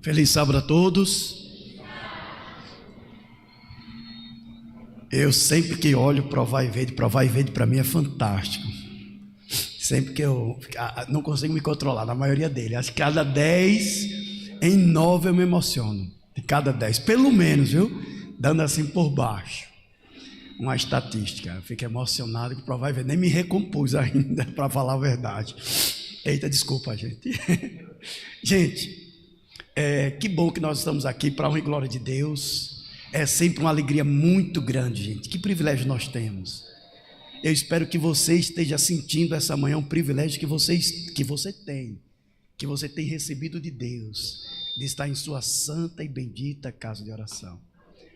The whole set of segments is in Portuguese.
Feliz sábado a todos. Eu sempre que olho Provar e Verde para mim é fantástico. Sempre que eu não consigo me controlar, na maioria dele. Acho que cada 10 em 9 eu me emociono. De cada 10, pelo menos, viu? Dando assim por baixo. Uma estatística. Eu fico emocionado que Provar e Verde nem me recompus ainda, para falar a verdade. Eita, desculpa, gente. Gente. Que bom que nós estamos aqui para a honra e glória de Deus. É sempre uma alegria muito grande, gente. Que privilégio nós temos. Eu espero que você esteja sentindo essa manhã um privilégio que você tem recebido de Deus, de estar em sua santa e bendita casa de oração.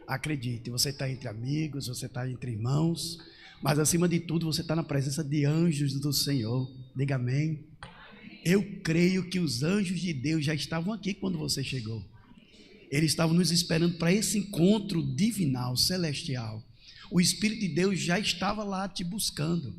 Acredite, você está entre amigos, você está entre irmãos, mas acima de tudo você está na presença de anjos do Senhor. Diga amém. Eu creio que os anjos de Deus já estavam aqui quando você chegou. Eles estavam nos esperando para esse encontro divinal, celestial. O Espírito de Deus já estava lá te buscando,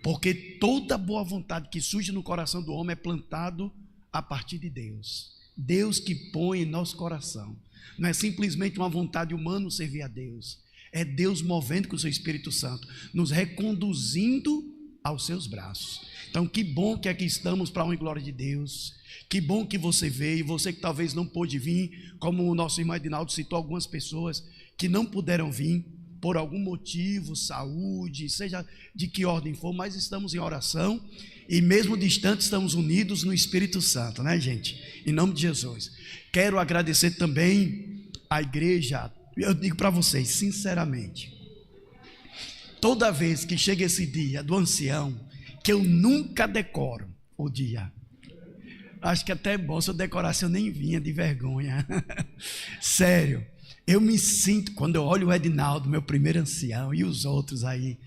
porque toda boa vontade que surge no coração do homem é plantado a partir de Deus. Deus que põe em nosso coração. Não é simplesmente uma vontade humana servir a Deus. É Deus movendo com o seu Espírito Santo, nos reconduzindo aos seus braços. Então, que bom que aqui estamos para a honra e glória de Deus. Que bom que você veio. Você que talvez não pôde vir, como o nosso irmão Edinaldo citou algumas pessoas que não puderam vir por algum motivo, saúde, seja de que ordem for, mas estamos em oração e mesmo distante estamos unidos no Espírito Santo, né, gente? Em nome de Jesus. Quero agradecer também à igreja. Eu digo para vocês, sinceramente, toda vez que chega esse dia do ancião, que eu nunca decoro o dia. Acho que até é bom se eu decorasse, eu nem vinha de vergonha. Sério, eu me sinto, quando eu olho o Edinaldo, meu primeiro ancião, e os outros aí,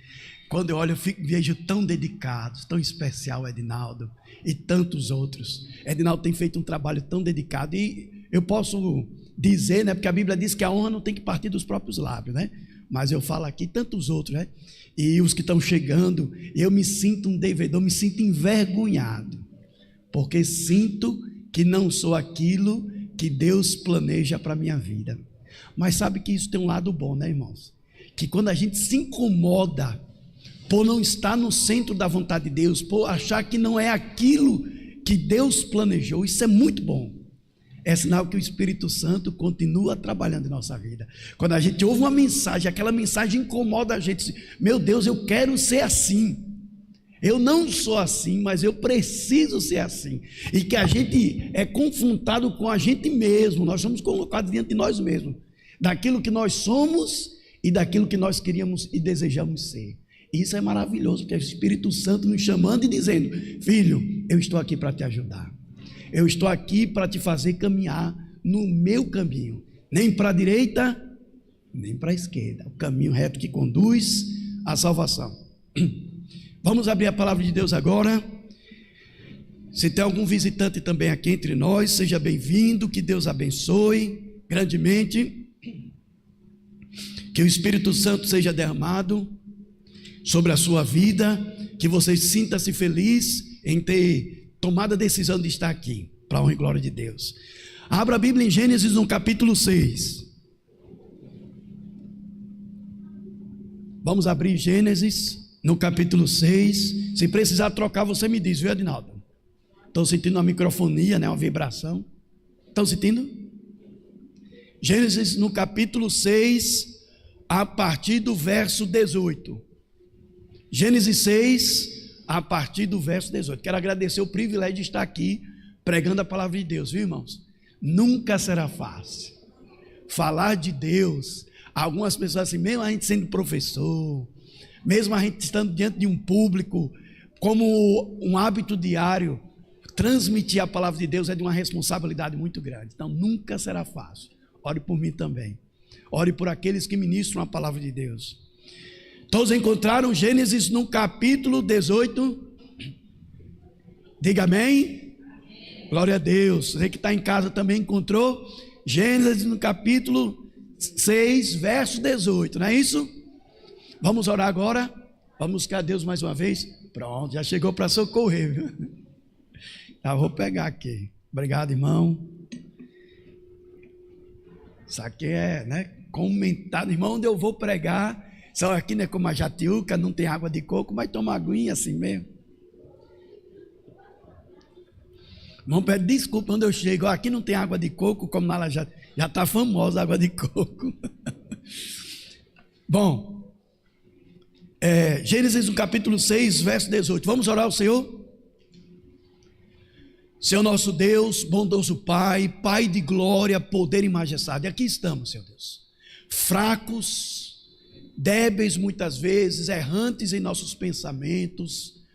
quando eu olho, vejo tão dedicados, tão especial o Edinaldo, e tantos outros. Edinaldo tem feito um trabalho tão dedicado, e eu posso dizer, né, porque a Bíblia diz que a honra não tem que partir dos próprios lábios, né? Mas eu falo aqui, tantos outros, né? E os que estão chegando, eu me sinto um devedor, me sinto envergonhado, porque sinto que não sou aquilo que Deus planeja para a minha vida. Mas sabe que isso tem um lado bom, né, irmãos? Que quando a gente se incomoda por não estar no centro da vontade de Deus, por achar que não é aquilo que Deus planejou, isso é muito bom. É sinal que o Espírito Santo continua trabalhando em nossa vida. Quando a gente ouve uma mensagem, aquela mensagem incomoda a gente. Meu Deus, eu quero ser assim. Eu não sou assim, mas eu preciso ser assim. E que a gente é confrontado com a gente mesmo. Nós somos colocados diante de nós mesmos. Daquilo que nós somos e daquilo que nós queríamos e desejamos ser. E isso é maravilhoso, porque é o Espírito Santo nos chamando e dizendo: filho, eu estou aqui para te ajudar. Eu estou aqui para te fazer caminhar no meu caminho, nem para a direita, nem para a esquerda, o caminho reto que conduz à salvação. Vamos abrir a palavra de Deus agora. Se tem algum visitante também aqui entre nós, seja bem-vindo, que Deus abençoe grandemente, que o Espírito Santo seja derramado sobre a sua vida, que você sinta-se feliz em ter tomada a decisão de estar aqui, para a honra e glória de Deus. Abra a Bíblia em Gênesis no capítulo 6. Vamos abrir Gênesis no capítulo 6. Se precisar trocar, você me diz, viu, Edinaldo? Estou sentindo uma microfonia, né, uma vibração. Estão sentindo? Gênesis no capítulo 6, a partir do verso 18. Gênesis 6, a partir do verso 18. Quero agradecer o privilégio de estar aqui pregando a palavra de Deus, viu, irmãos? Nunca será fácil falar de Deus. Algumas pessoas assim, mesmo a gente sendo professor, mesmo a gente estando diante de um público, como um hábito diário, transmitir a palavra de Deus é de uma responsabilidade muito grande. Então nunca será fácil. Ore por mim também. Ore por aqueles que ministram a palavra de Deus. Todos encontraram Gênesis no capítulo 18? Diga amém. Glória a Deus. Você que está em casa também encontrou Gênesis no capítulo 6, verso 18, não é isso? Vamos orar agora. Vamos buscar Deus mais uma vez. Pronto, já chegou para socorrer, viu? Já vou pegar aqui. Obrigado, irmão. Isso aqui é, né? Comentado, irmão, onde eu vou pregar. Só aqui não é como a Jatiuca, não tem água de coco, mas toma aguinha assim mesmo. Irmão, pede desculpa quando eu chego. Aqui não tem água de coco, como lá já está famosa a água de coco. Bom, Gênesis no capítulo 6, verso 18. Vamos orar ao Senhor? Senhor nosso Deus, bondoso Pai, Pai de glória, poder e majestade. Aqui estamos, Senhor Deus, fracos, débeis muitas vezes, errantes em nossos pensamentos,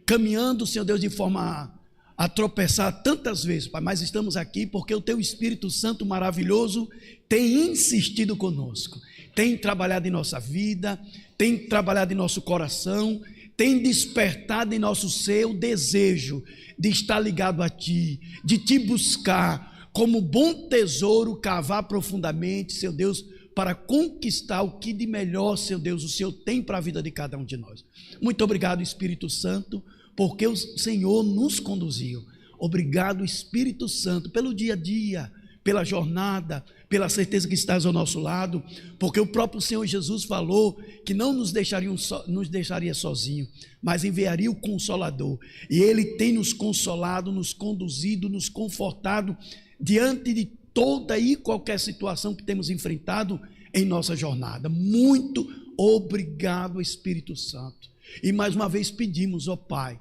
caminhando, Senhor Deus, de forma a tropeçar tantas vezes, Pai, mas estamos aqui porque o Teu Espírito Santo maravilhoso tem insistido conosco, tem trabalhado em nossa vida, tem trabalhado em nosso coração, tem despertado em nosso ser o desejo de estar ligado a Ti, de Te buscar, como bom tesouro, cavar profundamente, Senhor Deus, para conquistar o que de melhor, Senhor Deus, o Senhor tem para a vida de cada um de nós. Muito obrigado, Espírito Santo, porque o Senhor nos conduziu. Obrigado, Espírito Santo, pelo dia a dia, pela jornada, pela certeza que estás ao nosso lado, porque o próprio Senhor Jesus falou que não nos deixaria sozinho, mas enviaria o Consolador, e Ele tem nos consolado, nos conduzido, nos confortado, diante de toda e qualquer situação que temos enfrentado em nossa jornada. Muito obrigado, Espírito Santo, e mais uma vez pedimos, ó Pai,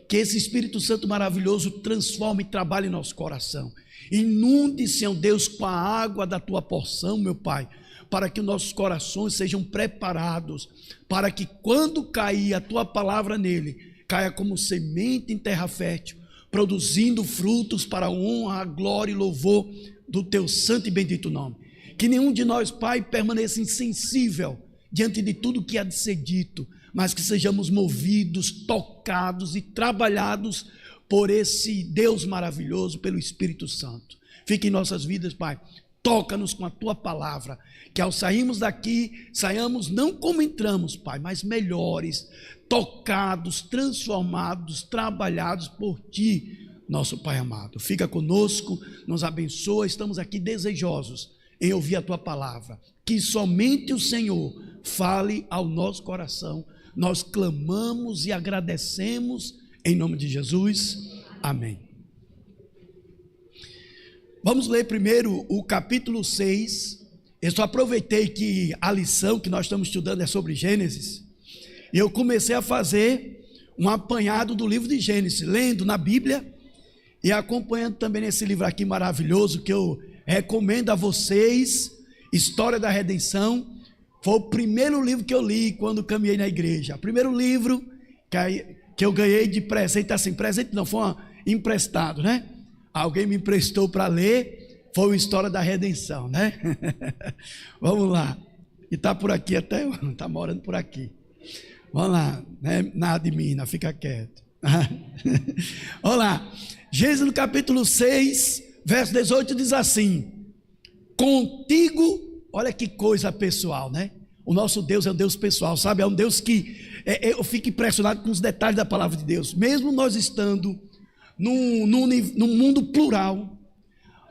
que esse Espírito Santo maravilhoso transforme e trabalhe em nosso coração. Inunde, Senhor Deus, com a água da Tua porção, meu Pai, para que os nossos corações sejam preparados, para que quando cair a Tua palavra nele, caia como semente em terra fértil, produzindo frutos para a honra, a glória e louvor do Teu santo e bendito nome. Que nenhum de nós, Pai, permaneça insensível diante de tudo que há de ser dito, mas que sejamos movidos, tocados e trabalhados por esse Deus maravilhoso, pelo Espírito Santo. Fique em nossas vidas, Pai, toca-nos com a Tua palavra, que ao sairmos daqui, saiamos não como entramos, Pai, mas melhores, tocados, transformados, trabalhados por Ti, nosso Pai amado. Fica conosco, nos abençoa, estamos aqui desejosos em ouvir a Tua palavra, que somente o Senhor fale ao nosso coração. Nós clamamos e agradecemos em nome de Jesus, amém. Vamos ler primeiro o capítulo 6, eu só aproveitei que a lição que nós estamos estudando é sobre Gênesis, e eu comecei a fazer um apanhado do livro de Gênesis, lendo na Bíblia, e acompanhando também esse livro aqui maravilhoso, que eu recomendo a vocês, História da Redenção. Foi o primeiro livro que eu li quando caminhei na igreja, o primeiro livro que eu ganhei de presente, assim, presente não, foi emprestado, né? Alguém me emprestou para ler, foi o História da Redenção, né? Vamos lá, e está por aqui até, está morando por aqui. Vamos lá, né? Nada de mina, fica quieto. Vamos lá, Gênesis no capítulo 6, verso 18 diz assim: contigo, olha que coisa pessoal, né? O nosso Deus é um Deus pessoal, sabe? É um Deus que eu fico impressionado com os detalhes da palavra de Deus. Mesmo nós estando num mundo plural,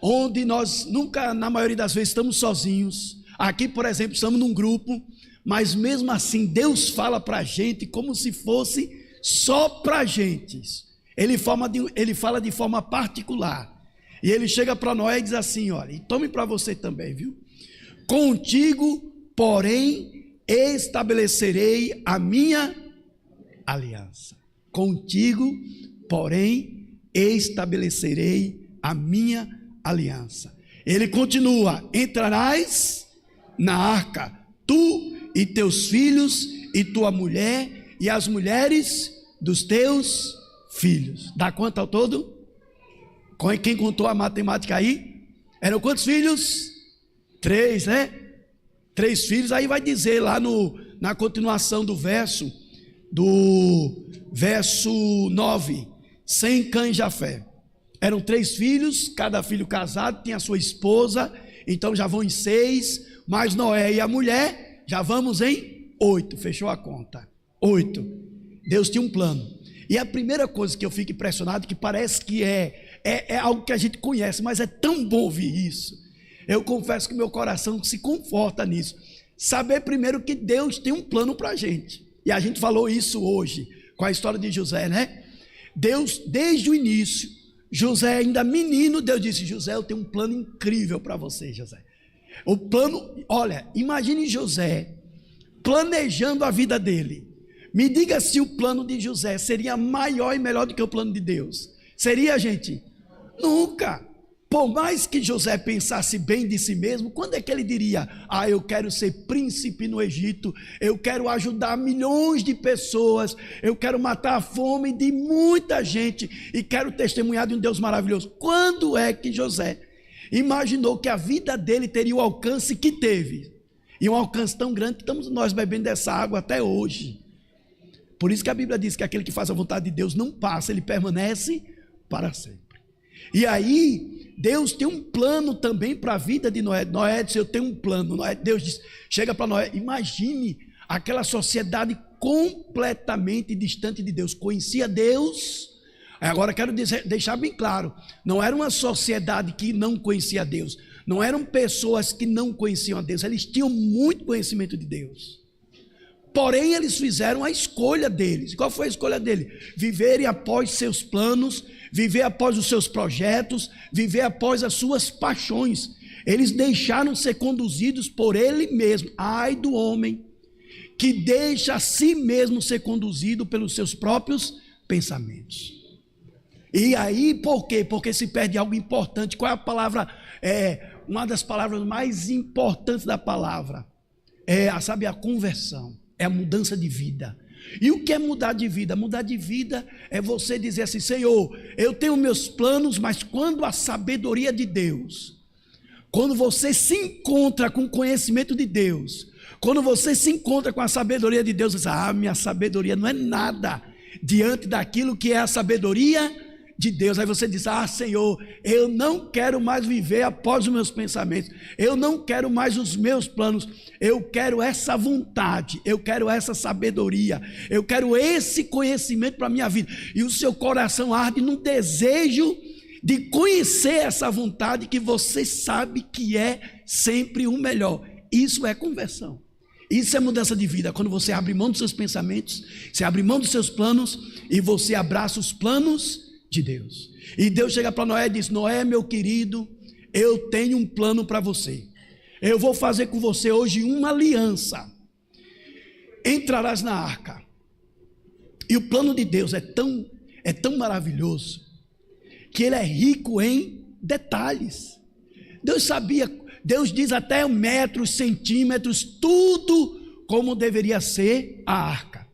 onde nós nunca, na maioria das vezes, estamos sozinhos. Aqui, por exemplo, estamos num grupo, mas mesmo assim Deus fala para a gente como se fosse só para a gente. Ele fala de forma particular. E ele chega para Noé e diz assim, olha, e tome para você também, viu? Contigo, porém, estabelecerei a minha aliança. Contigo, porém, estabelecerei a minha aliança. Ele continua: entrarás na arca, tu e teus filhos, e tua mulher, e as mulheres dos teus filhos. Dá quanto ao todo? Quem contou a matemática aí? Eram quantos filhos? 3, né? 3 filhos. Aí vai dizer lá na continuação do verso 9, Sem, Cã e Jafé. Eram 3 filhos, cada filho casado, tinha a sua esposa, então já vão em 6, mais Noé e a mulher, já vamos em 8, fechou a conta, 8, Deus tinha um plano. E a primeira coisa que eu fico impressionado, que parece que é algo que a gente conhece, mas é tão bom ouvir isso, Eu confesso que meu coração se conforta nisso. Saber primeiro que Deus tem um plano para a gente. E a gente falou isso hoje, com a história de José, né? Deus, desde o início, José ainda menino, Deus disse: José, eu tenho um plano incrível para você, José. O plano, olha, imagine José planejando a vida dele. Me diga se o plano de José seria maior e melhor do que o plano de Deus. Seria, gente? Nunca. Por mais que José pensasse bem de si mesmo, quando é que ele diria: ah, eu quero ser príncipe no Egito, eu quero ajudar milhões de pessoas, eu quero matar a fome de muita gente e quero testemunhar de um Deus maravilhoso? Quando é que José imaginou que a vida dele teria o alcance que teve? E um alcance tão grande que estamos nós bebendo dessa água até hoje. Por isso que a Bíblia diz que aquele que faz a vontade de Deus não passa, ele permanece para sempre. E aí, Deus tem um plano também para a vida de Noé. Noé disse: eu tenho um plano. Deus diz, chega para Noé: imagine aquela sociedade completamente distante de Deus. Conhecia Deus. Agora quero deixar bem claro: não era uma sociedade que não conhecia Deus, não eram pessoas que não conheciam a Deus, eles tinham muito conhecimento de Deus. Porém, eles fizeram a escolha deles. Qual foi a escolha deles? Viverem após seus planos, viver após os seus projetos, viver após as suas paixões. Eles deixaram ser conduzidos por ele mesmo. Ai do homem que deixa a si mesmo ser conduzido pelos seus próprios pensamentos. E aí, por quê? Porque se perde algo importante. Qual é a palavra? Uma das palavras mais importantes da palavra sabe, a conversão. É a mudança de vida. E o que é mudar de vida? Mudar de vida é você dizer assim: Senhor, eu tenho meus planos, mas quando a sabedoria de Deus, quando você se encontra com o conhecimento de Deus, quando você se encontra com a sabedoria de Deus, você diz: ah, minha sabedoria não é nada diante daquilo que é a sabedoria de Deus. Aí você diz: ah, Senhor, eu não quero mais viver após os meus pensamentos, eu não quero mais os meus planos, eu quero essa vontade, eu quero essa sabedoria, eu quero esse conhecimento para a minha vida. E o seu coração arde num desejo de conhecer essa vontade que você sabe que é sempre o melhor. Isso é conversão. Isso é mudança de vida, quando você abre mão dos seus pensamentos, você abre mão dos seus planos e você abraça os planos de Deus. E Deus chega para Noé e diz: Noé, meu querido, eu tenho um plano para você. Eu vou fazer com você hoje uma aliança. Entrarás na arca. E o plano de Deus é tão maravilhoso que ele é rico em detalhes. Deus sabia, Deus diz até metros, centímetros, tudo como deveria ser a arca.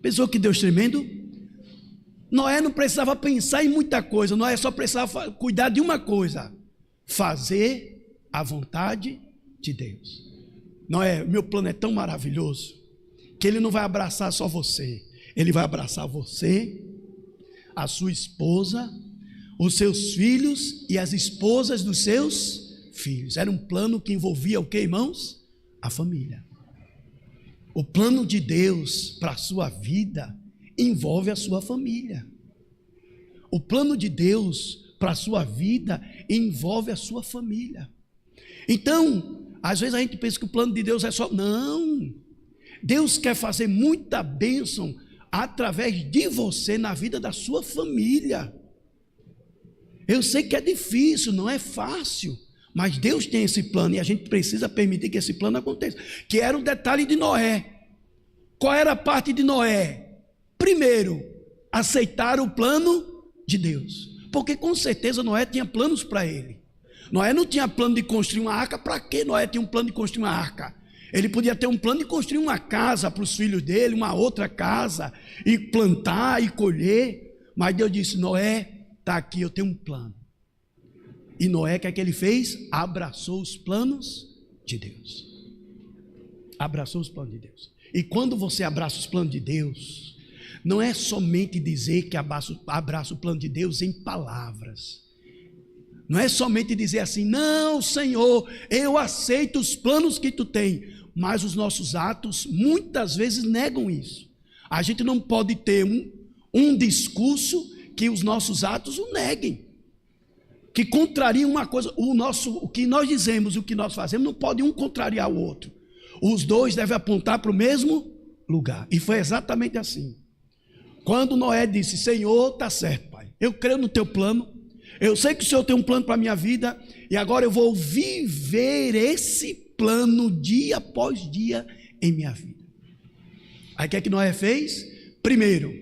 Pensou que Deus tremendo? Noé não precisava pensar em muita coisa, Noé só precisava cuidar de uma coisa: fazer a vontade de Deus. Noé, meu plano é tão maravilhoso que ele não vai abraçar só você, ele vai abraçar você, a sua esposa, os seus filhos e as esposas dos seus filhos. Era um plano que envolvia o que, irmãos? A família. O plano de Deus para a sua vida envolve a sua família. O plano de Deus para a sua vida envolve a sua família. Então, às vezes a gente pensa que o plano de Deus é só... Não! Deus quer fazer muita bênção através de você na vida da sua família. Eu sei que é difícil, não é fácil, mas Deus tem esse plano e a gente precisa permitir que esse plano aconteça. Que era um detalhe de Noé. Qual era a parte de Noé? Primeiro, aceitar o plano de Deus, porque com certeza Noé tinha planos para ele. Noé não tinha plano de construir uma arca. Para que Noé tinha um plano de construir uma arca? Ele podia ter um plano de construir uma casa para os filhos dele, uma outra casa, e plantar e colher. Mas Deus disse: Noé, está aqui, eu tenho um plano. E Noé, o que é que ele fez? Abraçou os planos de Deus. Abraçou os planos de Deus. E quando você abraça os planos de Deus, não é somente dizer que abraça o plano de Deus em palavras. Não é somente dizer assim: não, Senhor, eu aceito os planos que tu tem. Mas os nossos atos muitas vezes negam isso. A gente não pode ter um discurso que os nossos atos o neguem. que contrariam uma coisa, o que nós dizemos e o que nós fazemos não pode um contrariar o outro. Os dois devem apontar para o mesmo lugar. E foi exatamente assim. Quando Noé disse: Senhor, está certo, Pai, eu creio no teu plano, eu sei que o Senhor tem um plano para a minha vida, e agora eu vou viver esse plano dia após dia em minha vida. Aí o que é que Noé fez? Primeiro,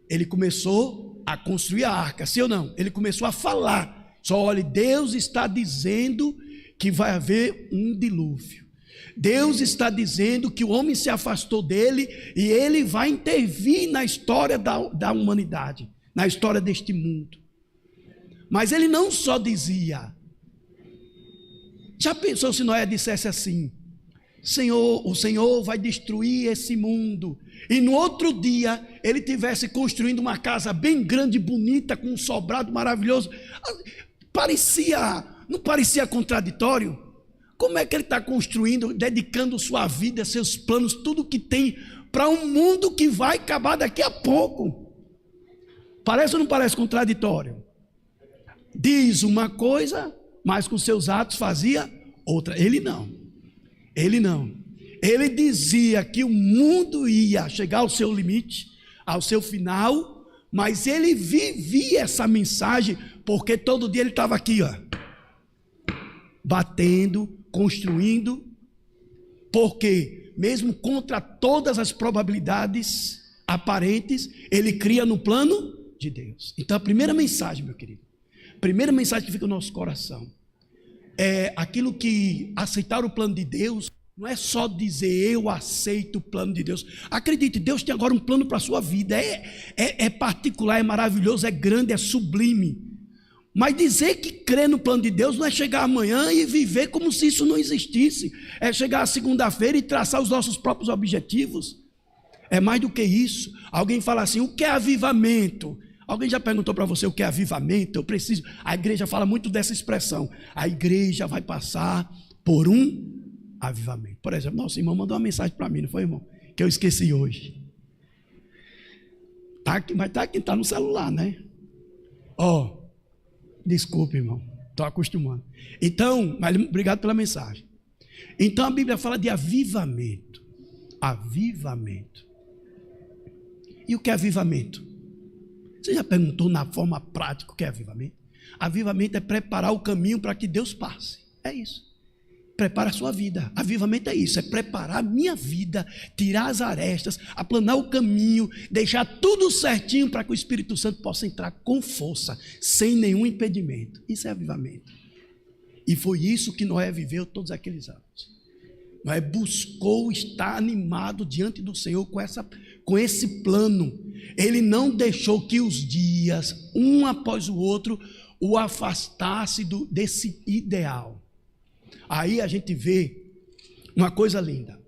ele começou a construir a arca, sim ou não? Ele começou a falar. Só olhe, Deus está dizendo que vai haver um dilúvio. Deus está dizendo que o homem se afastou dele e ele vai intervir na história da humanidade, na história deste mundo. Mas ele não só dizia. Já pensou se Noé dissesse assim: Senhor, o Senhor vai destruir esse mundo, e no outro dia ele tivesse construindo uma casa bem grande, bonita, com um sobrado maravilhoso? Não parecia contraditório? Como é que ele está construindo, dedicando sua vida, seus planos, tudo que tem para um mundo que vai acabar daqui a pouco? Parece ou não parece contraditório? Diz uma coisa, mas com seus atos fazia outra. Ele não. Ele dizia que o mundo ia chegar ao seu limite, ao seu final, mas ele vivia essa mensagem, porque todo dia ele estava aqui, ó, batendo, construindo, porque mesmo contra todas as probabilidades aparentes, ele cria no plano de Deus. Então a primeira mensagem, meu querido, primeira mensagem que fica no nosso coração, é aquilo que aceitar o plano de Deus não é só dizer eu aceito o plano de Deus. Acredite, Deus tem agora um plano para a sua vida, é particular, é maravilhoso, é grande, é sublime. Mas dizer que crê no plano de Deus não é chegar amanhã e viver como se isso não existisse, é chegar à segunda-feira e traçar os nossos próprios objetivos. É mais do que isso. Alguém fala assim: o que é avivamento? Alguém já perguntou para você o que é avivamento? Eu preciso. A igreja fala muito dessa expressão. A igreja vai passar por um avivamento. Por exemplo, nosso irmão mandou uma mensagem para mim, não foi, irmão? Que eu esqueci hoje. Tá aqui, mas está no celular, né? Desculpe, irmão, estou acostumando. Então, mas obrigado pela mensagem. Então a Bíblia fala de avivamento. Avivamento. E o que é avivamento? Você já perguntou na forma prática o que é avivamento? Avivamento é preparar o caminho para que Deus passe. É isso. Prepara a sua vida. Avivamento é isso, é preparar a minha vida, tirar as arestas, aplanar o caminho, deixar tudo certinho para que o Espírito Santo possa entrar com força, sem nenhum impedimento. Isso é avivamento. E foi isso que Noé viveu todos aqueles anos. Noé buscou estar animado diante do Senhor com esse plano. Ele não deixou que os dias, um após o outro, o afastasse desse ideal. Aí a gente vê uma coisa linda.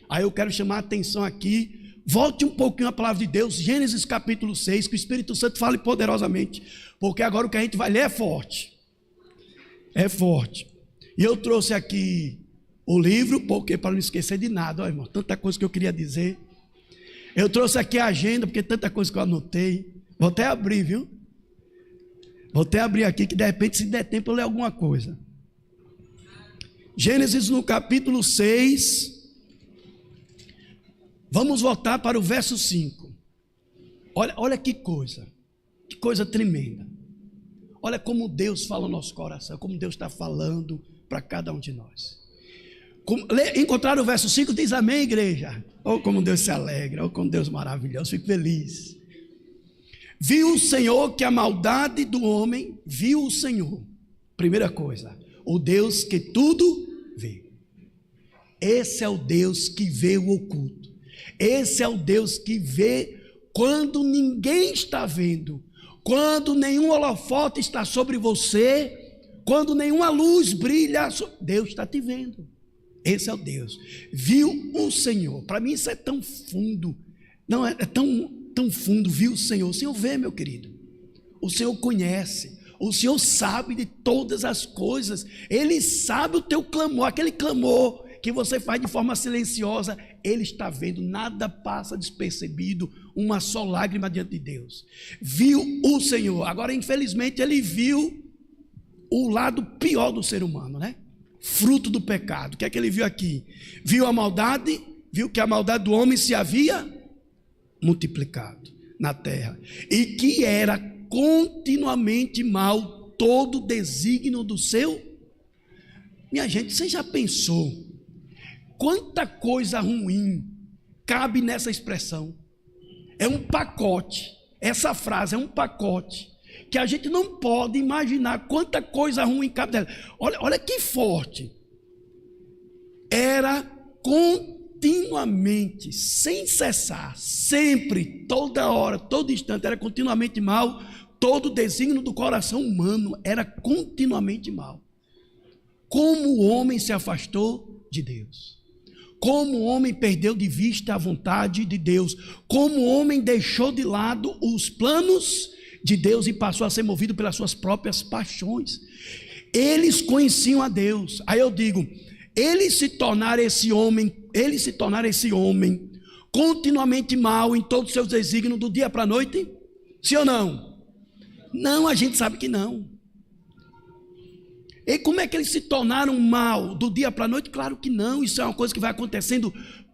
Aí eu quero chamar a atenção aqui. Volte um pouquinho a palavra de Deus, Gênesis capítulo 6, que o Espírito Santo fale poderosamente, porque agora o que a gente vai ler é forte. É forte. E eu trouxe aqui o livro, porque para não esquecer de nada, ó, irmão, tanta coisa que eu queria dizer. Eu trouxe aqui a agenda, porque tanta coisa que eu anotei. Vou até abrir, viu? Vou até abrir aqui, que de repente, se der tempo, eu ler alguma coisa. Gênesis no capítulo 6, vamos voltar para o verso 5. Olha que coisa tremenda. Olha como Deus fala no nosso coração, como Deus está falando para cada um de nós. Encontrar o verso 5, diz amém, igreja. Oh, como Deus se alegra, oh, como Deus maravilhoso, fico feliz. Viu o Senhor que a maldade do homem, viu o Senhor, primeira coisa, o Deus que tudo vê. Esse é o Deus que vê o oculto. Esse é o Deus que vê quando ninguém está vendo, quando nenhum holofote está sobre você, quando nenhuma luz brilha, Deus está te vendo. Esse é o Deus. Viu o Senhor. Para mim isso é tão fundo. Não é tão fundo. Viu o Senhor. O Senhor vê, meu querido. O Senhor conhece. O Senhor sabe de todas as coisas. Ele sabe o teu clamor, aquele clamor que você faz de forma silenciosa. Ele está vendo, nada passa despercebido, uma só lágrima diante de Deus. Viu o Senhor. Agora, infelizmente, ele viu o lado pior do ser humano, né? Fruto do pecado. O que é que ele viu aqui? Viu a maldade, viu que a maldade do homem se havia multiplicado na terra, e que era continuamente mal todo desígnio do seu. Minha gente, você já pensou quanta coisa ruim cabe nessa expressão? É um pacote, essa frase é um pacote, que a gente não pode imaginar quanta coisa ruim cabe nela. Olha que forte. Era continuamente, sem cessar, sempre, toda hora, todo instante, era continuamente mal. Todo o desígnio do coração humano era continuamente mal. Como o homem se afastou de Deus, como o homem perdeu de vista a vontade de Deus, como o homem deixou de lado os planos de Deus e passou a ser movido pelas suas próprias paixões. Eles conheciam a Deus. Aí eu digo, ele se tornar esse homem continuamente mal em todos os seus desígnios do dia para a noite? Sim ou não? Não, a gente sabe que não. E como é que eles se tornaram mal do dia para a noite? Claro que não, isso é uma coisa que vai acontecendo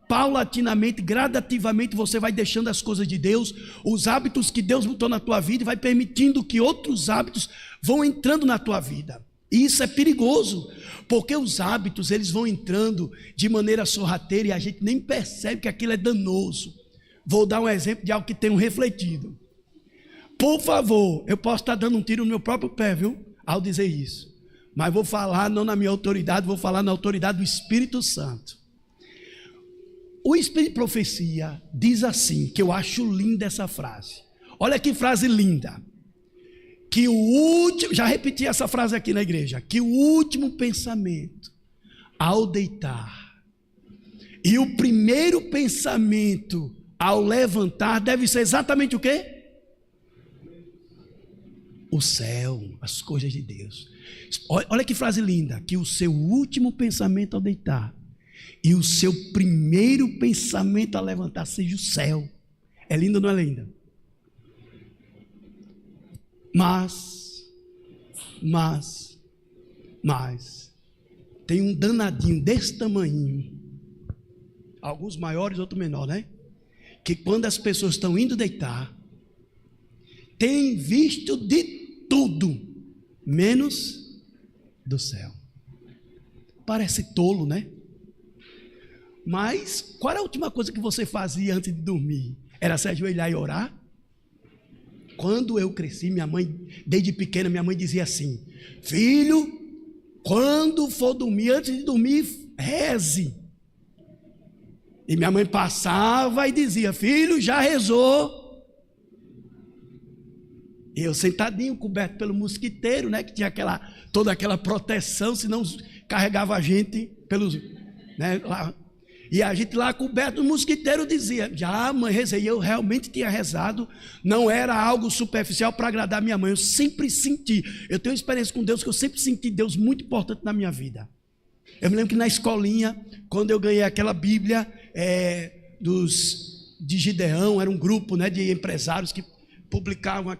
paulatinamente, gradativamente. Você vai deixando as coisas de Deus, os hábitos que Deus botou na tua vida, e vai permitindo que outros hábitos vão entrando na tua vida. E isso é perigoso, porque os hábitos, eles vão entrando de maneira sorrateira e a gente nem percebe que aquilo é danoso. Vou dar um exemplo de algo que tenho refletido. Por favor, eu posso estar dando um tiro no meu próprio pé, viu? Ao dizer isso. Mas vou falar não na minha autoridade, vou falar na autoridade do Espírito Santo. O Espírito de Profecia diz assim, que eu acho linda essa frase. Olha que frase linda. Que o último, já repeti essa frase aqui na igreja, que o último pensamento ao deitar e o primeiro pensamento ao levantar deve ser exatamente o quê? O céu, as coisas de Deus. Olha que frase linda, que o seu último pensamento ao deitar e o seu primeiro pensamento ao levantar seja o céu. É lindo ou não é lindo? Mas, tem um danadinho desse tamanho, alguns maiores, outros menores, né? Que quando as pessoas estão indo deitar, tem visto de tudo, menos do céu. Parece tolo, né? Mas qual era a última coisa que você fazia antes de dormir? Era se ajoelhar e orar? Quando eu cresci, minha mãe, desde pequena, minha mãe dizia assim: filho, quando for dormir, antes de dormir, reze. E minha mãe passava e dizia: filho, já rezou? E eu sentadinho, coberto pelo mosquiteiro, né, que tinha toda aquela proteção, senão carregava a gente pelos, né, lá. E a gente lá coberto no mosquiteiro dizia: já, mãe, rezei. E eu realmente tinha rezado, não era algo superficial para agradar minha mãe. Eu sempre senti, eu tenho experiência com Deus, que eu sempre senti Deus muito importante na minha vida. Eu me lembro que na escolinha, quando eu ganhei aquela Bíblia de Gideão, era um grupo, né, de empresários que publicavam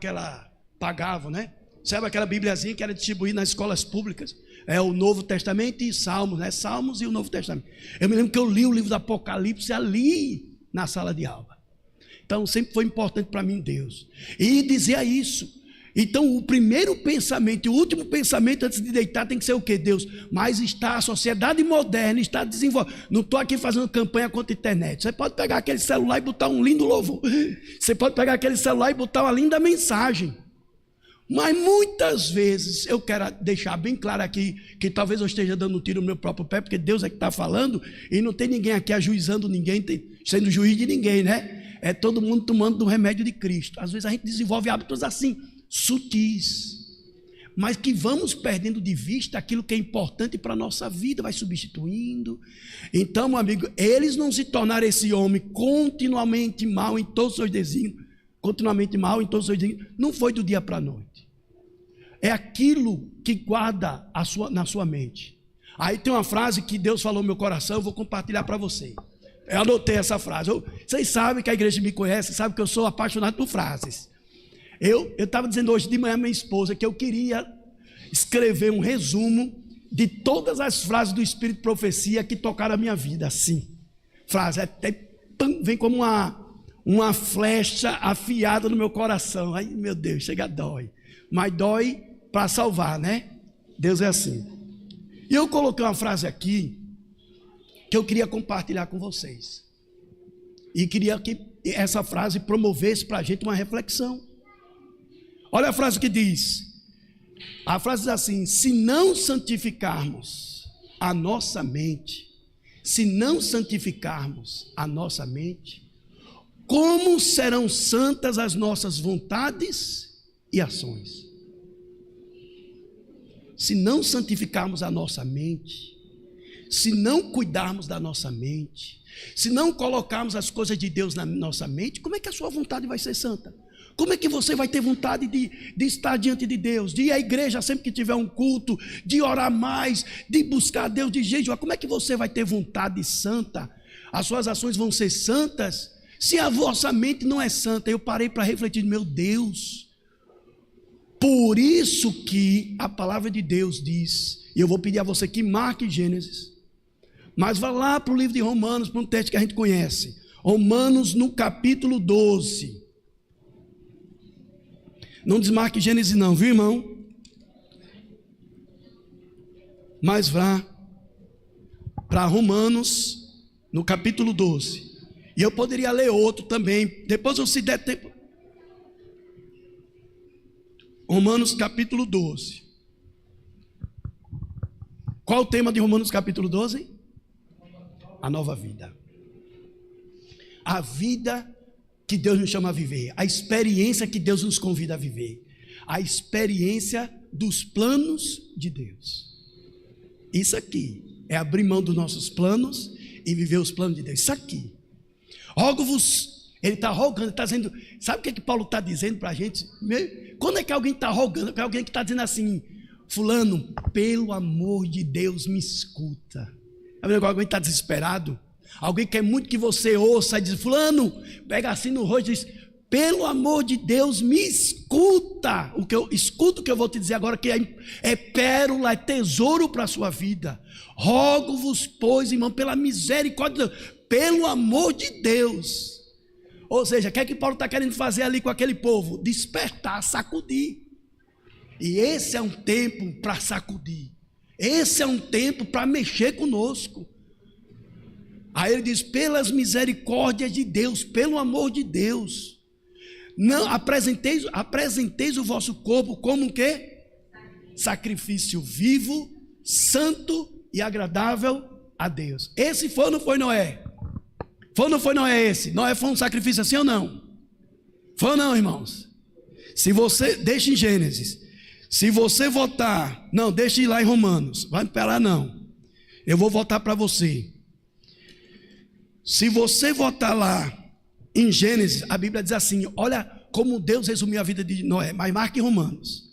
pagavam, né? Sabe aquela Bíbliazinha que era distribuída nas escolas públicas? É o Novo Testamento e Salmos, né? Salmos e o Novo Testamento. Eu me lembro que eu li o livro do Apocalipse ali na sala de aula. Então sempre foi importante para mim Deus. E dizia isso. Então o primeiro pensamento e o último pensamento antes de deitar tem que ser o quê? Deus. Mas a sociedade moderna está desenvolvendo. Não estou aqui fazendo campanha contra a internet. Você pode pegar aquele celular e botar um lindo louvor. Você pode pegar aquele celular e botar uma linda mensagem. Mas muitas vezes, eu quero deixar bem claro aqui, que talvez eu esteja dando um tiro no meu próprio pé, porque Deus é que está falando, e não tem ninguém aqui ajuizando ninguém, sendo juiz de ninguém, né? É todo mundo tomando do remédio de Cristo. Às vezes a gente desenvolve hábitos assim, sutis, mas que vamos perdendo de vista aquilo que é importante para a nossa vida, vai substituindo. Então, meu amigo, eles não se tornaram esse homem continuamente mal em todos os seus desígnios, não foi do dia para a noite. É aquilo que guarda na sua mente. Aí tem uma frase que Deus falou no meu coração, eu vou compartilhar para vocês. Eu anotei essa frase. Vocês sabem que a igreja me conhece, sabem que eu sou apaixonado por frases. Eu estava dizendo hoje de manhã à minha esposa que eu queria escrever um resumo de todas as frases do Espírito de Profecia que tocaram a minha vida, assim. Frase, até vem como uma flecha afiada no meu coração. Ai, meu Deus, chega, dói. Mas dói para salvar, né? Deus é assim. E eu coloquei uma frase aqui que eu queria compartilhar com vocês. E queria que essa frase promovesse para a gente uma reflexão. Olha a frase que diz. A frase diz assim: se não santificarmos a nossa mente, se não santificarmos a nossa mente, como serão santas as nossas vontades e ações? Se não santificarmos a nossa mente, se não cuidarmos da nossa mente, se não colocarmos as coisas de Deus na nossa mente, como é que a sua vontade vai ser santa? Como é que você vai ter vontade de estar diante de Deus, de ir à igreja sempre que tiver um culto, de orar mais, de buscar a Deus, de jejuar? Como é que você vai ter vontade santa? As suas ações vão ser santas se a vossa mente não é santa. Eu parei para refletir, meu Deus, por isso que a palavra de Deus diz, e eu vou pedir a você que marque Gênesis, mas vá lá para o livro de Romanos, para um texto que a gente conhece, Romanos no capítulo 12, não desmarque Gênesis não, viu, irmão? Mas vá para Romanos no capítulo 12, e eu poderia ler outro também, depois eu se der tempo. Romanos capítulo 12. Qual o tema de Romanos capítulo 12? A nova vida. A vida que Deus nos chama a viver, a experiência que Deus nos convida a viver, a experiência dos planos de Deus. Isso aqui é abrir mão dos nossos planos e viver os planos de Deus. Isso aqui. Rogo-vos, ele está rogando, está dizendo, sabe o que Paulo está dizendo para a gente? Quando é que alguém está rogando? É alguém que está dizendo assim: fulano, pelo amor de Deus, me escuta. Alguém está desesperado, alguém quer muito que você ouça e diz: fulano, pega assim no rosto e diz: pelo amor de Deus, me escuta. Escuta o que eu vou te dizer agora, que é pérola, é tesouro para a sua vida. Rogo-vos, pois, irmão, pela misericórdia de Deus, pelo amor de Deus. Ou seja, o que é que Paulo está querendo fazer ali com aquele povo? Despertar, sacudir. E esse é um tempo para sacudir. Esse é um tempo para mexer conosco. Aí ele diz: pelas misericórdias de Deus, pelo amor de Deus, não apresenteis o vosso corpo como o quê? Sacrifício vivo, santo e agradável a Deus. Esse foi ou não foi Noé? Foi ou não foi Noé esse? Noé foi um sacrifício assim ou não? Foi ou não, irmãos? Se você, deixa em Gênesis. Se você votar, não, deixa ir lá em Romanos, vai esperar não, eu vou votar para você. Se você votar lá em Gênesis, a Bíblia diz assim, olha como Deus resumiu a vida de Noé, mas marque em Romanos.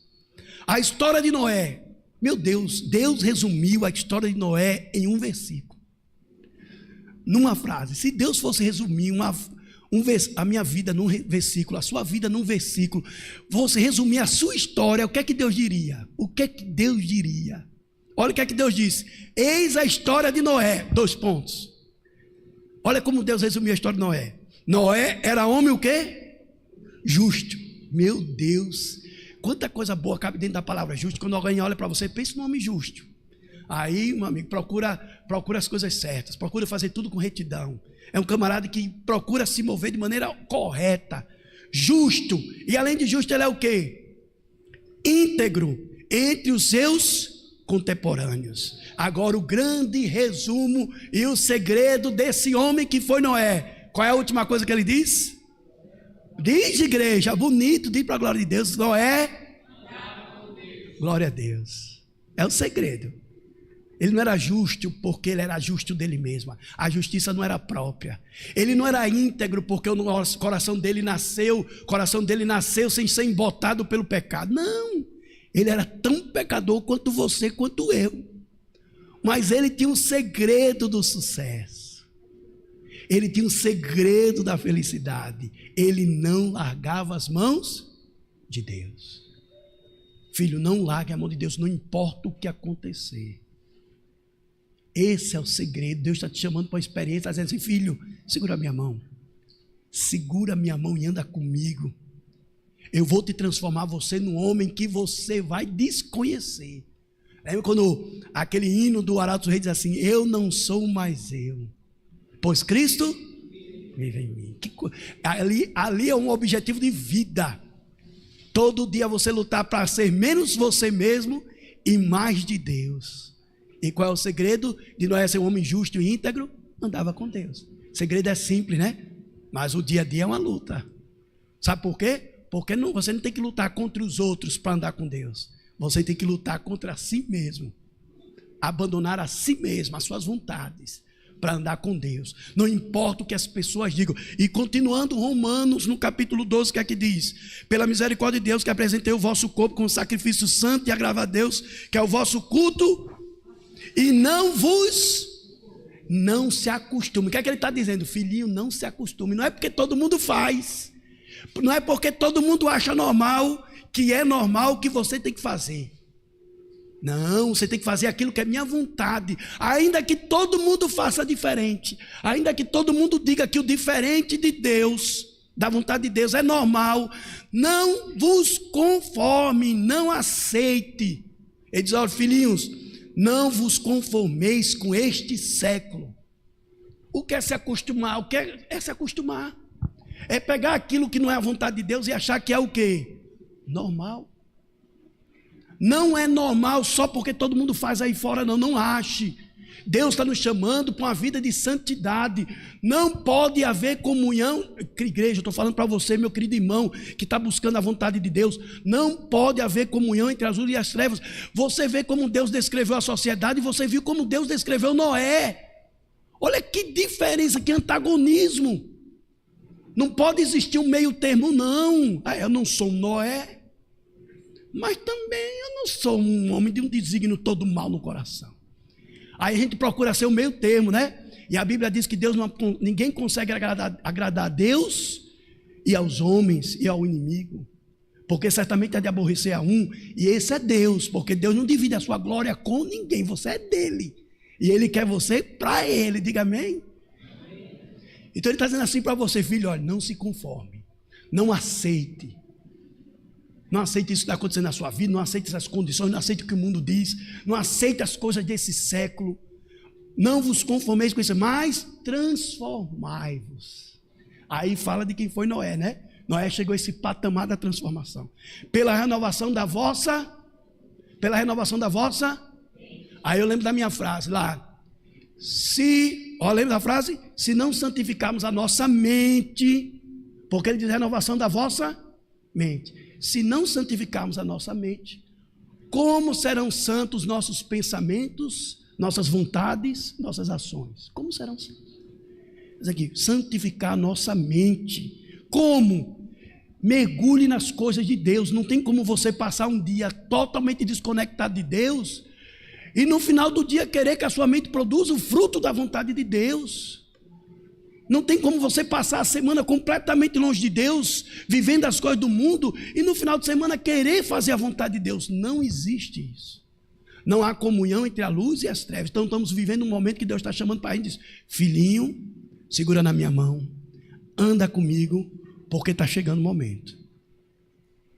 A história de Noé, meu Deus, Deus resumiu a história de Noé em um versículo, numa frase. Se Deus fosse resumir a minha vida num versículo, a sua vida num versículo, você resumir a sua história, o que é que Deus diria? O que é que Deus diria? Olha o que é que Deus disse: eis a história de Noé, 2 pontos. Olha como Deus resumiu a história de Noé. Noé era homem o quê? Justo. Meu Deus, quanta coisa boa cabe dentro da palavra justo. Quando alguém olha para você, pensa no homem justo. Aí, meu amigo, procura as coisas certas, procura fazer tudo com retidão. É um camarada que procura se mover de maneira correta, justo, e além de justo, ele é o quê? Íntegro entre os seus contemporâneos. Agora, o grande resumo e o segredo desse homem que foi Noé, qual é a última coisa que ele diz? Diz, igreja, bonito, diz para a glória de Deus: Noé, glória a Deus. É o segredo. Ele não era justo porque ele era justo dele mesmo. A justiça não era própria. Ele não era íntegro porque o coração dele nasceu sem ser embotado pelo pecado. Não, ele era tão pecador quanto você, quanto eu. Mas ele tinha um segredo do sucesso. Ele tinha um segredo da felicidade. Ele não largava as mãos de Deus. Filho, não largue a mão de Deus, não importa o que acontecer. Esse é o segredo. Deus está te chamando para uma experiência, está dizendo assim: filho, segura minha mão. Segura minha mão e anda comigo. Eu vou te transformar você num homem que você vai desconhecer. Lembra quando aquele hino do Arauto dos Reis diz assim: eu não sou mais eu, pois Cristo vive em mim. Ali é um objetivo de vida. Todo dia você lutar para ser menos você mesmo e mais de Deus. E qual é o segredo de Noé ser um homem justo e íntegro? Andava com Deus. O segredo é simples, né? Mas o dia a dia é uma luta. Sabe por quê? Porque você não tem que lutar contra os outros para andar com Deus. Você tem que lutar contra si mesmo. Abandonar a si mesmo, as suas vontades, para andar com Deus. Não importa o que as pessoas digam. E continuando Romanos, no capítulo 12, que é que diz: pela misericórdia de Deus, que apresentei o vosso corpo como sacrifício santo e agradável a Deus, que é o vosso culto, e não se acostume. O que é que ele está dizendo? Filhinho, não se acostume. Não é porque todo mundo faz, não é porque todo mundo acha normal, que é normal, que você tem que fazer. Não, você tem que fazer aquilo que é minha vontade, ainda que todo mundo faça diferente, ainda que todo mundo diga que o diferente de Deus, da vontade de Deus, é normal. Não vos conforme, não aceite. Ele diz: olha, filhinhos, não vos conformeis com este século. O que é se acostumar? O que é se acostumar? É pegar aquilo que não é a vontade de Deus e achar que é o quê? Normal. Não é normal só porque todo mundo faz aí fora, não ache. Deus está nos chamando para uma vida de santidade. Não pode haver comunhão. Igreja, eu estou falando para você, meu querido irmão, que está buscando a vontade de Deus. Não pode haver comunhão entre as luzes e as trevas. Você vê como Deus descreveu a sociedade, e você viu como Deus descreveu Noé. Olha que diferença, que antagonismo. Não pode existir um meio termo, não. Eu não sou um Noé, mas também eu não sou um homem de um desígnio todo mal no coração. Aí a gente procura ser o meio termo, né? E a Bíblia diz que ninguém consegue agradar a Deus e aos homens e ao inimigo, porque certamente há de aborrecer a um, e esse é Deus, porque Deus não divide a sua glória com ninguém, você é dele, e ele quer você para ele. Diga amém? Então ele está dizendo assim para você: filho, olha, não se conforme, não aceite. Não aceite isso que está acontecendo na sua vida, não aceite essas condições, não aceite o que o mundo diz, não aceite as coisas desse século. Não vos conformeis com isso, mas transformai-vos. Aí fala de quem foi Noé, né? Noé chegou a esse patamar da transformação. Pela renovação da vossa. Aí eu lembro da minha frase lá. Lembra da frase? Se não santificarmos a nossa mente, porque ele diz renovação da vossa mente. Se não santificarmos a nossa mente, como serão santos nossos pensamentos, nossas vontades, nossas ações? Como serão santos? Diz aqui, santificar a nossa mente. Como? Mergulhe nas coisas de Deus. Não tem como você passar um dia totalmente desconectado de Deus e no final do dia querer que a sua mente produza o fruto da vontade de Deus. Não tem como você passar a semana completamente longe de Deus, vivendo as coisas do mundo, e no final de semana querer fazer a vontade de Deus. Não existe isso. Não há comunhão entre a luz e as trevas. Então estamos vivendo um momento que Deus está chamando para a gente e diz: filhinho, segura na minha mão, anda comigo, porque está chegando o momento.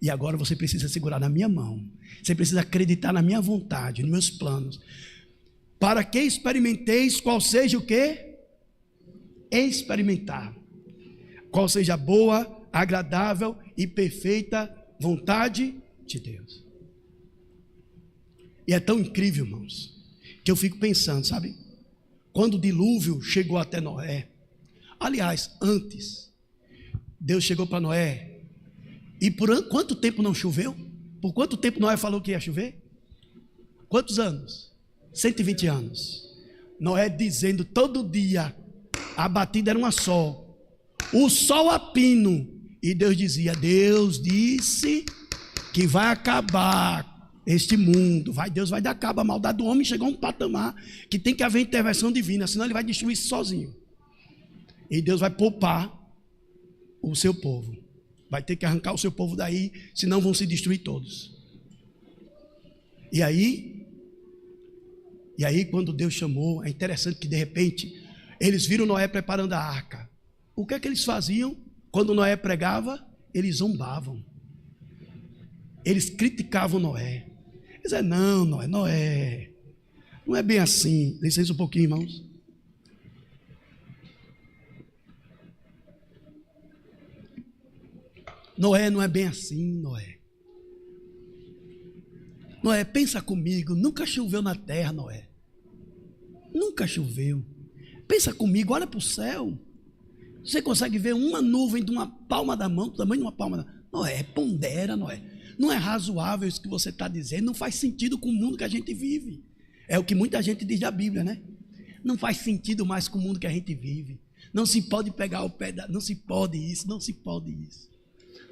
E agora você precisa segurar na minha mão. Você precisa acreditar na minha vontade, nos meus planos. Para que experimenteis qual seja o quê? Experimentar qual seja a boa, agradável e perfeita vontade de Deus. E é tão incrível, irmãos, que eu fico pensando, sabe? Quando o dilúvio chegou até Noé, aliás, antes, Deus chegou para Noé, e por quanto tempo não choveu? Por quanto tempo Noé falou que ia chover? Quantos anos? 120 anos. Noé dizendo todo dia, a batida era uma só, o sol a pino, e Deus dizia: Deus disse que vai acabar este mundo, Deus vai dar cabo à maldade do homem. Chegou a um patamar que tem que haver intervenção divina, senão ele vai destruir isso sozinho, e Deus vai poupar o seu povo, vai ter que arrancar o seu povo daí, senão vão se destruir todos. E aí, quando Deus chamou, é interessante que de repente, eles viram Noé preparando a arca. O que é que eles faziam? Quando Noé pregava, eles zombavam. Eles criticavam Noé. Eles diziam, não, Noé, não é bem assim. Licença um pouquinho, irmãos. Noé, não é bem assim, Noé. Noé, pensa comigo, nunca choveu na terra, Noé. Nunca choveu. Pensa comigo, olha para o céu. Você consegue ver uma nuvem de uma palma da mão, do tamanho de uma palma da mão. Noé, pondera, Noé. Não é razoável isso que você está dizendo, não faz sentido com o mundo que a gente vive. É o que muita gente diz da Bíblia, né? Não faz sentido mais com o mundo que a gente vive. Não se pode pegar o pé, não se pode isso, não se pode isso.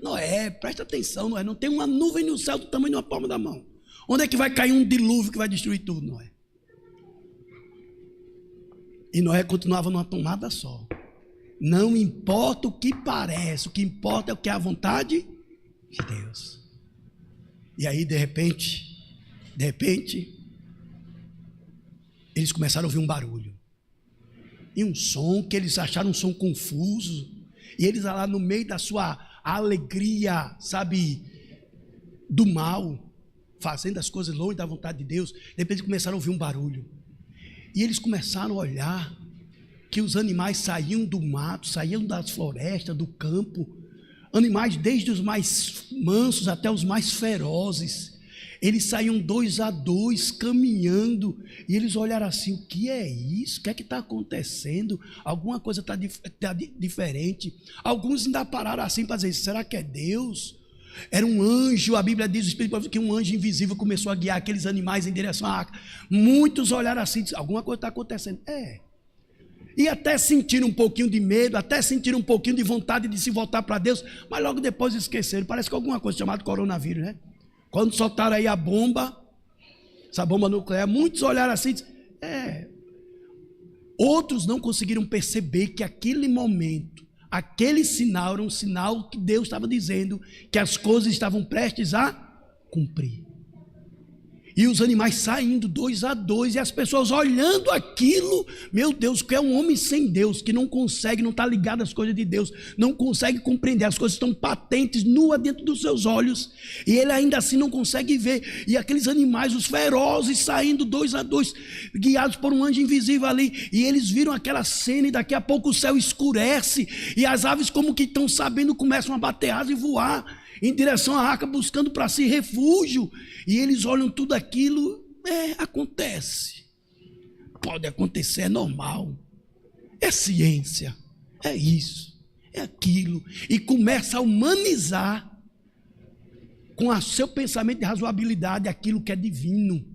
Noé, presta atenção, Noé, não tem uma nuvem no céu do tamanho de uma palma da mão. Onde é que vai cair um dilúvio que vai destruir tudo, Noé? E Noé continuava numa tomada só. Não importa o que parece, o que importa é o que é a vontade de Deus. E aí, de repente, eles começaram a ouvir um barulho. E um som que eles acharam um som confuso. E eles lá no meio da sua alegria, sabe, do mal, fazendo as coisas longe da vontade de Deus, de repente começaram a ouvir um barulho. E eles começaram a olhar que os animais saíam do mato, saíam das florestas, do campo, animais desde os mais mansos até os mais ferozes. Eles saíam 2 a 2 caminhando, e eles olharam assim, o que é isso? O que é que está acontecendo? Alguma coisa está diferente. Alguns ainda pararam assim para dizer, será que é Deus? Era um anjo, a Bíblia diz, o Espírito, que um anjo invisível começou a guiar aqueles animais em direção à arca. Muitos olharam assim, alguma coisa está acontecendo. E até sentiram um pouquinho de medo, até sentiram um pouquinho de vontade de se voltar para Deus, mas logo depois esqueceram. Parece que alguma coisa chamada coronavírus, né? Quando soltaram aí a bomba, essa bomba nuclear, muitos olharam assim, outros não conseguiram perceber que aquele momento, aquele sinal era um sinal que Deus estava dizendo que as coisas estavam prestes a cumprir. E os animais saindo 2 a 2, e as pessoas olhando aquilo, meu Deus, que é um homem sem Deus, que não consegue, não está ligado às coisas de Deus, não consegue compreender, as coisas estão patentes, nuas dentro dos seus olhos, e ele ainda assim não consegue ver, e aqueles animais, os ferozes, saindo 2 a 2, guiados por um anjo invisível ali, e eles viram aquela cena, e daqui a pouco o céu escurece, e as aves como que estão sabendo, começam a bater asas e voar, em direção à arca, buscando para si refúgio, e eles olham tudo aquilo, acontece, pode acontecer, é normal, é ciência, é isso, é aquilo, e começa a humanizar, com o seu pensamento de razoabilidade, aquilo que é divino.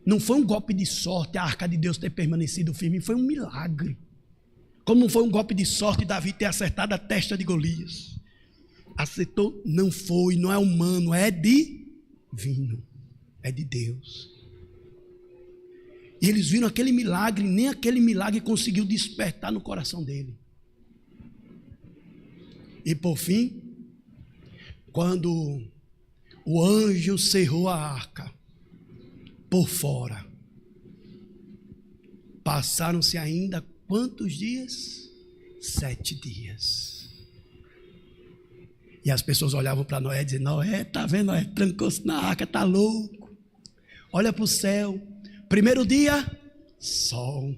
Não foi um golpe de sorte a arca de Deus ter permanecido firme, foi um milagre, como não foi um golpe de sorte Davi ter acertado a testa de Golias. Acertou? Não foi, não é humano, é divino, é de Deus. E eles viram aquele milagre, nem aquele milagre conseguiu despertar no coração dele. E por fim, quando o anjo cerrou a arca por fora, passaram-se ainda quantos dias? 7 dias. E as pessoas olhavam para Noé e diziam, Noé, está vendo, Noé, trancou-se na arca, está louco. Olha para o céu. Primeiro dia, sol.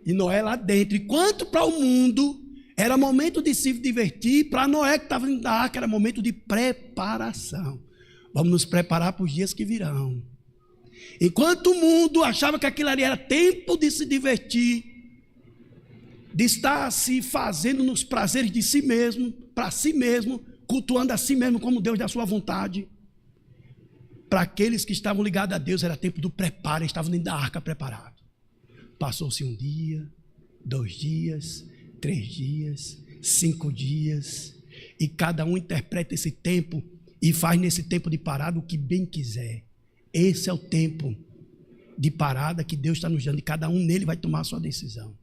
E Noé lá dentro. Enquanto para o mundo era momento de se divertir, para Noé que estava dentro da arca era momento de preparação. Vamos nos preparar para os dias que virão. Enquanto o mundo achava que aquilo ali era tempo de se divertir, de estar se fazendo nos prazeres de si mesmo, para si mesmo, cultuando a si mesmo como Deus da sua vontade. Para aqueles que estavam ligados a Deus, era tempo do preparo, eles estavam dentro da arca preparado. Passou-se 1 dia, 2 dias, 3 dias, 5 dias, e cada um interpreta esse tempo e faz nesse tempo de parada o que bem quiser. Esse é o tempo de parada que Deus está nos dando, e cada um nele vai tomar a sua decisão.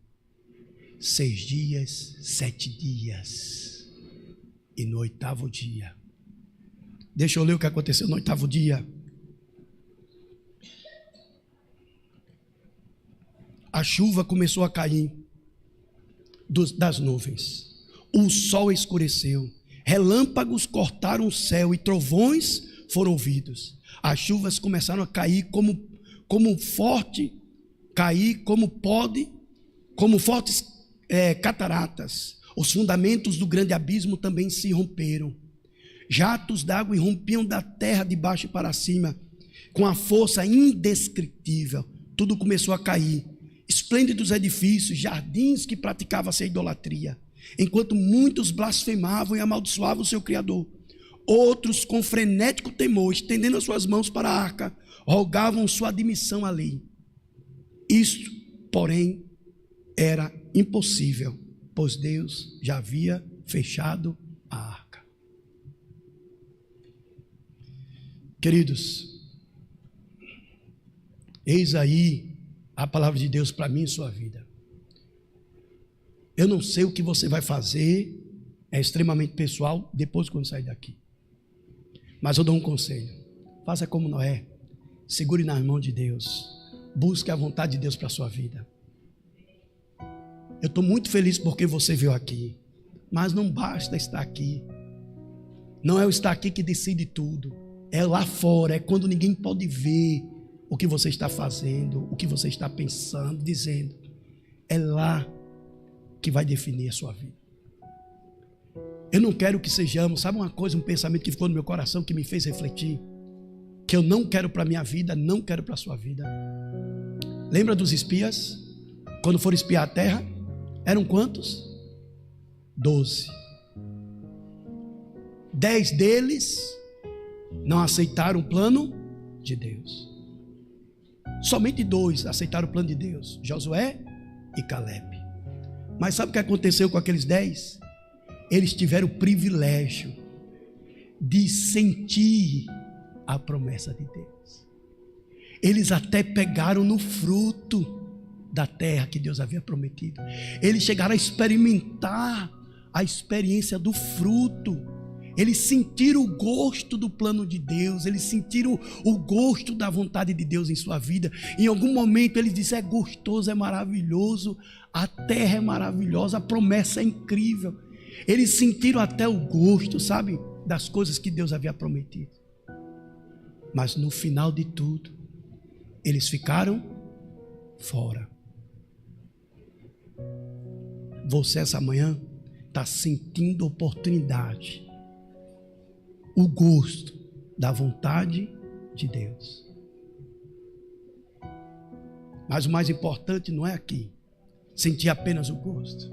6 dias, 7 dias, e no 8º dia, Deixa eu ler o que aconteceu no 8º dia. A chuva começou a cair das nuvens. O sol escureceu. Relâmpagos cortaram o céu e trovões foram ouvidos. As chuvas começaram a cair como fortes cataratas. Os fundamentos do grande abismo também se romperam. Jatos d'água irrompiam da terra de baixo para cima, com a força indescritível. Tudo começou a cair. Esplêndidos edifícios, jardins que praticavam-se a idolatria, enquanto muitos blasfemavam e amaldiçoavam o seu Criador. Outros, com frenético temor, estendendo as suas mãos para a arca, rogavam sua admissão ali. Isto, porém, era impossível, pois Deus já havia fechado a arca. Queridos, eis aí a palavra de Deus para mim e sua vida. Eu não sei o que você vai fazer, é extremamente pessoal, depois quando sair daqui. Mas eu dou um conselho: faça como Noé, segure nas mãos de Deus, busque a vontade de Deus para a sua vida. Eu estou muito feliz porque você veio aqui, mas não basta estar aqui. Não é o estar aqui que decide tudo, é lá fora, é quando ninguém pode ver o que você está fazendo, o que você está pensando, dizendo. É lá que vai definir a sua vida. Eu não quero que sejamos, sabe uma coisa, um pensamento que ficou no meu coração, que me fez refletir, que eu não quero para a minha vida, não quero para a sua vida. Lembra dos espias? Quando foram espiar a terra, eram quantos? 12. 10 deles não aceitaram o plano de Deus. Somente 2 aceitaram o plano de Deus, Josué e Caleb. Mas sabe o que aconteceu com aqueles 10? Eles tiveram o privilégio de sentir a promessa de Deus. Eles até pegaram no fruto da terra que Deus havia prometido. Eles chegaram a experimentar a experiência do fruto. Eles sentiram o gosto do plano de Deus. Eles sentiram o gosto da vontade de Deus em sua vida. Em algum momento eles disseram: é gostoso, é maravilhoso, a terra é maravilhosa, a promessa é incrível. Eles sentiram até o gosto, sabe, das coisas que Deus havia prometido. Mas no final de tudo, eles ficaram fora. Você essa manhã está sentindo oportunidade, o gosto da vontade de Deus. Mas o mais importante não é aqui, sentir apenas o gosto.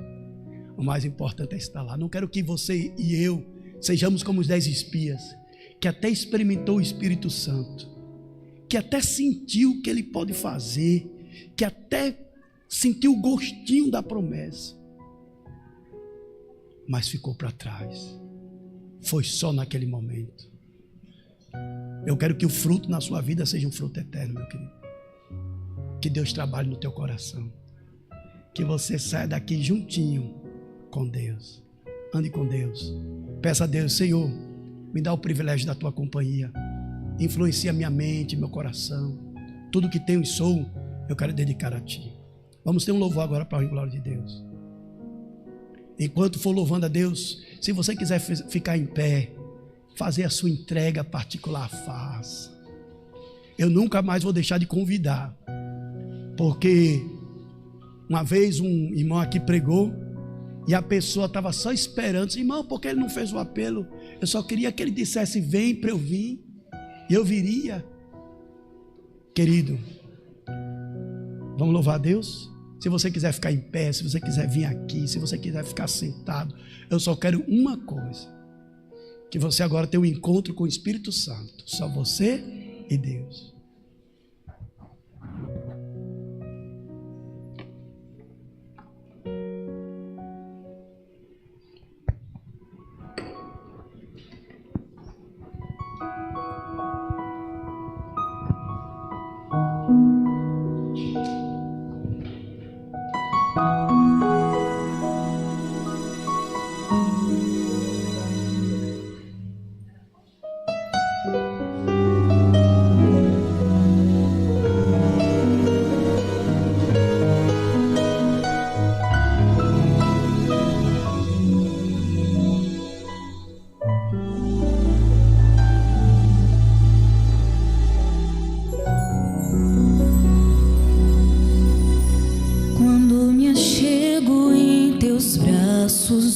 O mais importante é estar lá. Não quero que você e eu sejamos como os 10 espias, que até experimentou o Espírito Santo, que até sentiu o que ele pode fazer, que até sentiu o gostinho da promessa, mas ficou para trás. Foi só naquele momento. Eu quero que o fruto na sua vida seja um fruto eterno, meu querido. Que Deus trabalhe no teu coração, que você saia daqui juntinho com Deus. Ande com Deus. Peça a Deus: Senhor, me dá o privilégio da tua companhia. Influencia minha mente, meu coração. Tudo que tenho e sou, eu quero dedicar a ti. Vamos ter um louvor agora para a glória de Deus. Enquanto for louvando a Deus, se você quiser ficar em pé, fazer a sua entrega particular, faça. Eu nunca mais vou deixar de convidar, porque uma vez um irmão aqui pregou e a pessoa estava só esperando. Irmão, por que ele não fez o apelo? Eu só queria que ele dissesse: vem para eu vir, e eu viria. Querido, vamos louvar a Deus? Se você quiser ficar em pé, se você quiser vir aqui, se você quiser ficar sentado, eu só quero uma coisa: que você agora tenha um encontro com o Espírito Santo, só você e Deus.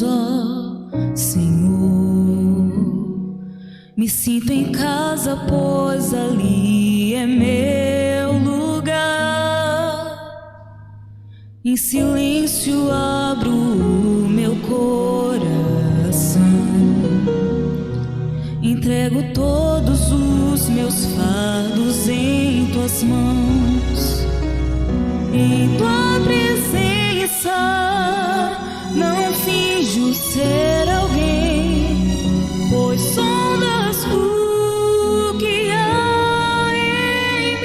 Ó Senhor, me sinto em casa, pois ali é meu lugar. Em silêncio abro o meu coração, entrego todos os meus fardos em tuas mãos. Em tua presença não finjo ser alguém, pois sondas o que há em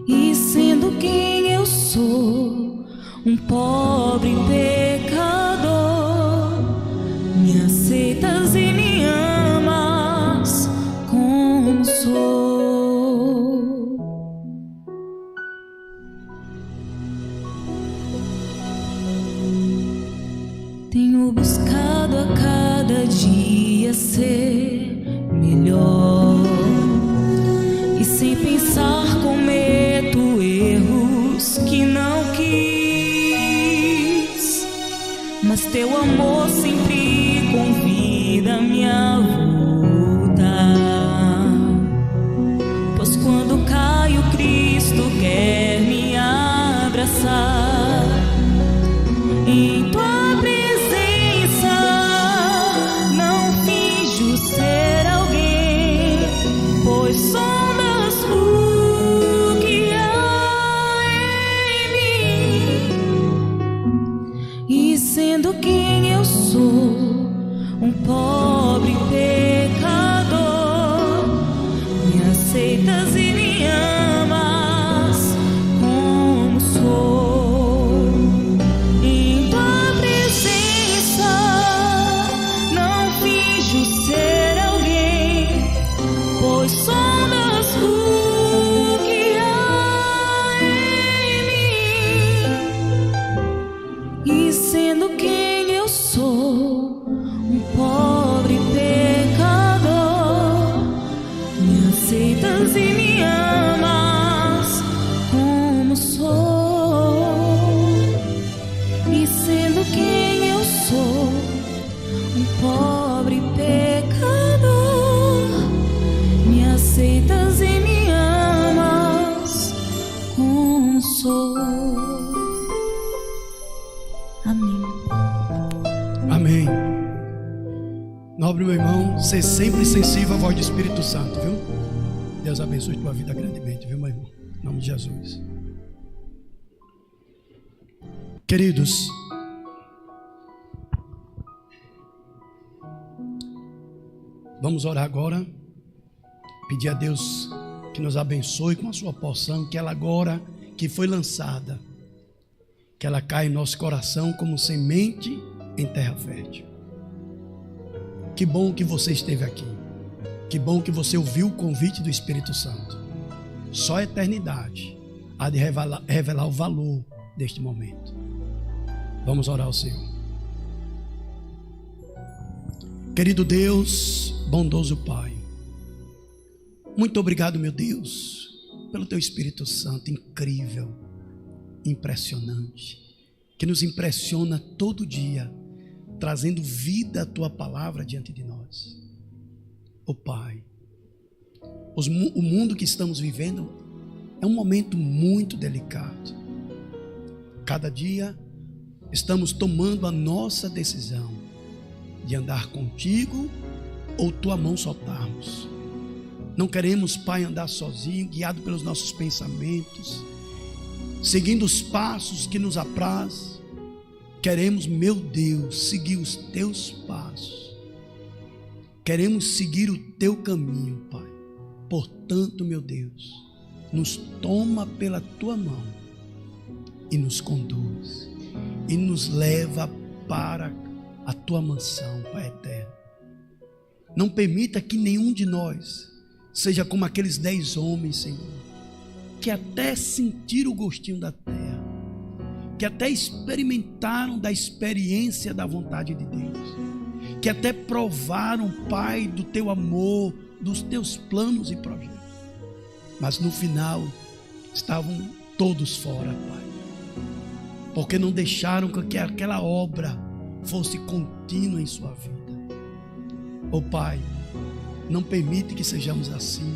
mim. E sendo quem eu sou, um pobre pecador, me aceitas e me amas como sou. Tenho buscado a cada dia ser melhor, e sem pensar cometo erros que não quis, mas teu amor sempre convida-me a voltar, pois quando caio Cristo quer me abraçar. Em tua ser alguém, pois sondas o que há em mim. E sendo quem eu sou, um pobre pecador, me aceitas e me amas como sou. Em tua presença não finjo ser alguém, pois sondas o que há em mim. E sendo quem eu sou, um pobre pecador, me aceitas e me amas como sou. E sendo quem eu sou, um pobre pecador, me aceitas e me amas como sou. Amém. Amém. Nobre meu irmão, ser sempre sensível à voz do Espírito Santo, viu? Deus abençoe tua vida grandemente, viu, meu irmão? Em nome de Jesus. Queridos, vamos orar agora, pedir a Deus que nos abençoe com a sua porção, que ela agora que foi lançada, que ela caia em nosso coração como semente em terra fértil. Que bom que você esteve aqui, que bom que você ouviu o convite do Espírito Santo. Só a eternidade há de revelar o valor deste momento. Vamos orar ao Senhor. Querido Deus, bondoso Pai, muito obrigado, meu Deus, pelo Teu Espírito Santo incrível, impressionante, que nos impressiona todo dia, trazendo vida à Tua palavra diante de nós. Ó Pai, o mundo que estamos vivendo é um momento muito delicado. Cada dia estamos tomando a nossa decisão de andar contigo ou tua mão soltarmos. Não queremos, Pai, andar sozinho, guiado pelos nossos pensamentos, seguindo os passos que nos apraz. Queremos, meu Deus, seguir os teus passos. Queremos seguir o teu caminho, Pai. Portanto, meu Deus, nos toma pela tua mão e nos conduz e nos leva para a tua mansão, Pai eterno. Não permita que nenhum de nós seja como aqueles 10 homens, Senhor, que até sentiram o gostinho da terra, que até experimentaram da experiência da vontade de Deus, que até provaram, Pai, do teu amor, dos teus planos e projetos, mas no final estavam todos fora, Pai, porque não deixaram que aquela obra fosse contínua em sua vida. Oh Pai, não permite que sejamos assim,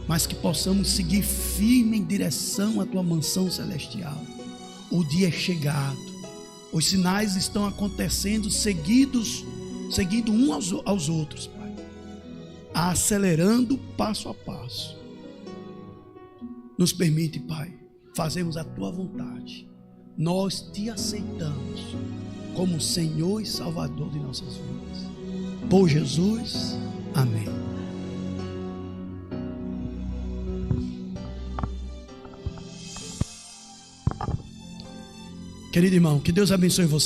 mas que possamos seguir firme em direção à tua mansão celestial. O dia é chegado, os sinais estão acontecendo seguindo uns aos outros, Pai, acelerando passo a passo. Nos permite, Pai, fazermos a tua vontade. Nós te aceitamos como Senhor e Salvador de nossas vidas. Por Jesus, amém. Querido irmão, que Deus abençoe você.